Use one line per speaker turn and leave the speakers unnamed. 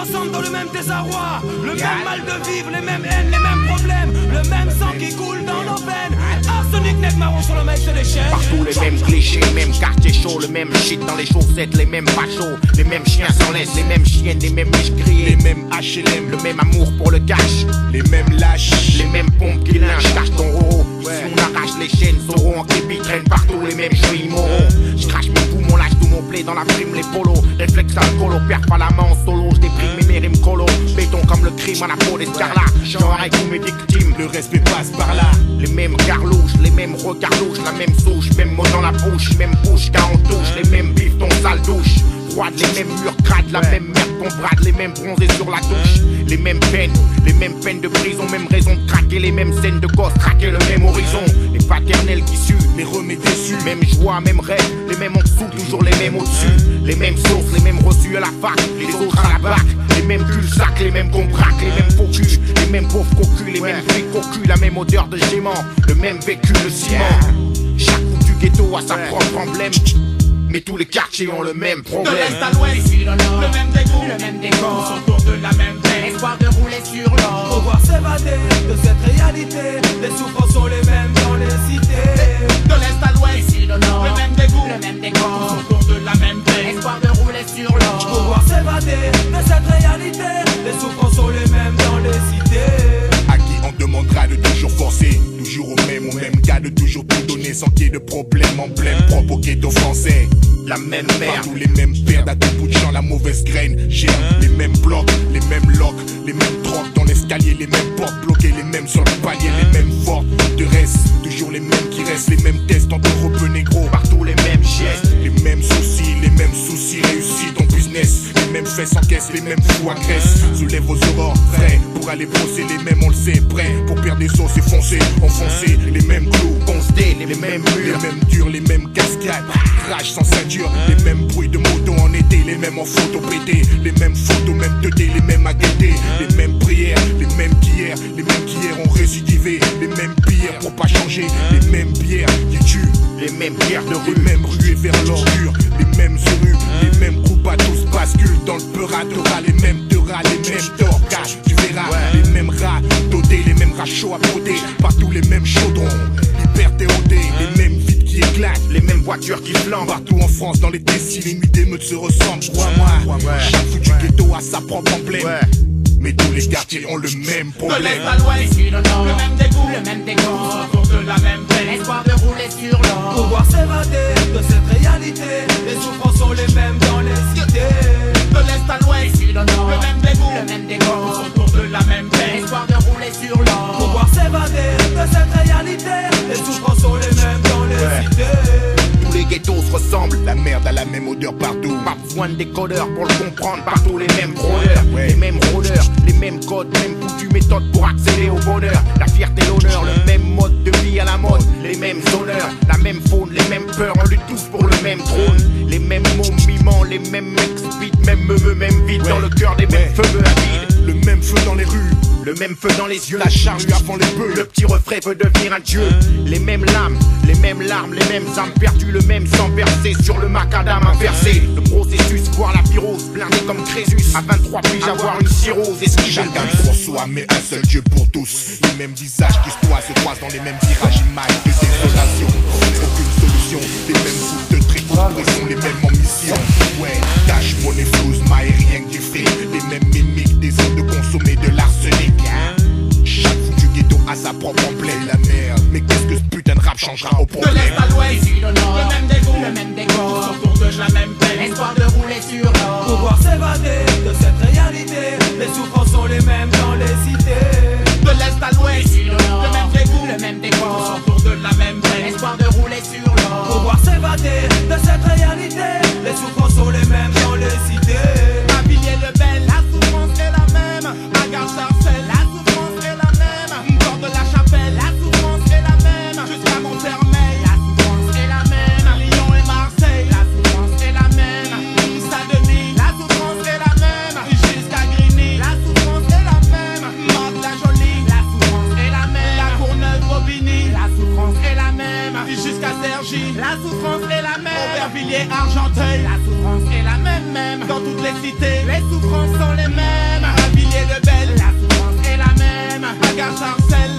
ressemblent dans le même désarroi. Le même mal de vivre, les mêmes haines, les mêmes problèmes. Le même sang qui coule dans nos veines. Arsenic, nec marron sur le mec se déchaîne.
Partout les mêmes clichés, mêmes quartiers chauds. Le même shit dans les chaussettes, les mêmes fachos. Les mêmes chiens sans laisse, les mêmes chiennes, les mêmes biches grillées.
Les mêmes HLM,
le même amour pour le cash.
les mêmes lâches,
Les mêmes pompes qui lynchent, cache ton roro. Si on arrache les chaînes, sauront en képi traînent partout les mêmes jouets immoraux. J'crache mes poumons, lâche tout mon blé dans la prime, les polos. Réflexe alcoolo, perds pas la main en solo. J'déprime mes rimes colo. Béton comme le crime à la peau d'escarlat. Genre avec tous mes victimes.
le respect passe par là.
Les mêmes garlouches, les mêmes regards louches, la même souche, même mot dans la bouche, même bouche quand on touche, les mêmes bifs, ton sale douche. Froide, les mêmes murs crades, la même merde qu'on brade, les mêmes bronzés sur la touche. Les mêmes peines de prison, même raison de craquer, les mêmes scènes de gosses traquer le même horizon. Les paternels qui suent,
Les remets déçus,
même joie, même rêve, les mêmes en dessous, toujours les mêmes au-dessus. Les mêmes sources, les mêmes reçus à la fac, les autres à la bac. Les mêmes cul-sac, les mêmes qu'on braque, les mêmes faux culs, les mêmes pauvres cocus, les mêmes flics cocus, la même odeur de gément, le même vécu, le ciment. Chaque bout du ghetto a sa propre emblème, mais tous les quartiers ont le même
De
problème.
l'est à l'ouest, ici dans le nord, le même dégoût, tous autour de la même peine. Espoir de rouler sur l'or, pouvoir s'évader de cette réalité. Les souffrances sont les mêmes dans les cités. De l'est à l'ouest, ici dans le nord, le même dégoût, tous autour de la même peine. Espoir de rouler sur l'or, pouvoir s'évader de cette réalité. Les souffrances sont les mêmes dans les cités.
à qui on demandera de toujours forcer, toujours au même gars, de toujours tout donner sans qu'il y ait de problème, emblème propre au ghetto français.
La même merde,
Partout les mêmes pertes à tout bout de champ, la mauvaise graine germe. Les mêmes blocs, les mêmes locks, les mêmes trocs dans l'escalier, les mêmes portes bloquées, les mêmes sur le palier, les mêmes fortes de reste, toujours les mêmes qui restent, les mêmes tests entre rebeux négro,
partout les mêmes gestes.
les mêmes soucis réussis ton business, les mêmes fesses en caisse, les mêmes fous agressent. Soulève vos aurores, frais, pour aller brosser les mêmes, on le sait, prêt, pour perdre des sauces et foncer, enfoncer, les mêmes clous,
Consté, les mêmes
les
murs,
mêmes durs, les mêmes cascades, rage sans ceinture, les mêmes bruits de moto en été, les mêmes en photo pété, les mêmes photos, même teudés, les mêmes à guetter, les mêmes prières, les mêmes qu'hier ont récidivé, les mêmes pires pour pas changer, les mêmes bières qui tuent,
les mêmes pierres de rue.
les mêmes ruées vers l'ordure, les mêmes rues, les mêmes groupes à tous basculent dans le peurat, les mêmes teuras, les mêmes torcages, tu verras, les mêmes rats dodés, les mêmes rats chauds à broder, partout les mêmes chaudrons, hyper théodés, les mêmes vides qui éclatent,
Les mêmes voitures qui flambent,
partout en France, dans les déciles, les nuits d'émeutes se ressemblent, crois-moi. Chaque foutu ghetto a sa propre emblème. Mais tous les quartiers ont le même
De
problème.
l'est à l'ouest, ici dans le nord, le même dégoût, tous autour de la même peine. Espoir de rouler sur l'or, pouvoir s'évader de cette réalité. Les souffrances sont les mêmes dans les cités. De l'est à l'ouest, ici dans le nord, le même dégoût, tous autour de la même peine. Espoir de rouler sur l'or, pouvoir s'évader de cette réalité. Les souffrances sont les mêmes dans les cités.
tous les ghettos se ressemblent.
La merde a la même odeur partout.
Pas besoin de décodeurs pour le comprendre, partout les mêmes rôdeurs, les mêmes rôdeurs, les mêmes codes, même coutumes, méthodes pour accéder au bonheur. La fierté, l'honneur, le même mode de vie à la mode, les mêmes honneurs, la même faune, les mêmes peurs, on lutte tous pour le même trône. Les mêmes mots mimants, les mêmes expites, même meufs, même vide dans le cœur, des mêmes feux à vide.
Le même feu dans les rues,
Le même feu dans les yeux,
la charge avant les bœufs.
le petit refrain veut devenir un dieu. Les mêmes lames, les mêmes larmes, les mêmes âmes perdues, le même sang versé sur le macadam inversé. Le processus, voir la pyrrhose, blindé comme Crésus. À 23 puis avoir une cirrhose, et ce qui
Chacun pour soi, mais un seul Dieu pour tous. Les mêmes visages qui se croisent dans les mêmes virages, images de désolation. Aucune solution, les mêmes bouts de tricot, sont les mêmes ambitions. Ouais, cash, monnaie, flouze, maille, rien que du fric. Les mêmes mimiques, des ordres de consommer de l'arsenic. Chaque foutu ghetto a sa propre emblème. La merde, mais qu'est-ce que ce putain de rap changera au
De
problème?
l'est à l'ouest, ici dans le nord, le même dégoût, tous autour de la même peine. Espoir de rouler sur l'or, pouvoir s'évader de cette réalité. Les souffrances sont les mêmes dans les cités. De l'est à l'ouest, ici dans le nord, le même dégoût, tous autour de la même peine. Espoir de rouler sur l'or, pouvoir s'évader de cette réalité. Les souffrances sont les mêmes dans les cités. À Villiers-le-Bel, la souffrance est la même. À Gare-Sarcelles, la souffrance est la même. Port de la Chapelle, la souffrance est la même. Jusqu'à Montfermeil, la souffrance est la même. À Lyon et Marseille, la souffrance est la même. Saint-Denis, la souffrance est la même. Jusqu'à Grigny, la souffrance est la même. Mantes-la-Jolie, la souffrance est la même. La Courneuve-Bobigny, la souffrance est la même. Jusqu'à Cergy, la souffrance est la même. Aubervilliers, Argenteuil, la souffrance est la même. dans toutes les cités. Les souffrances sont les mêmes. À Villiers de Belle, la souffrance est la même. À Gare Sarcelles,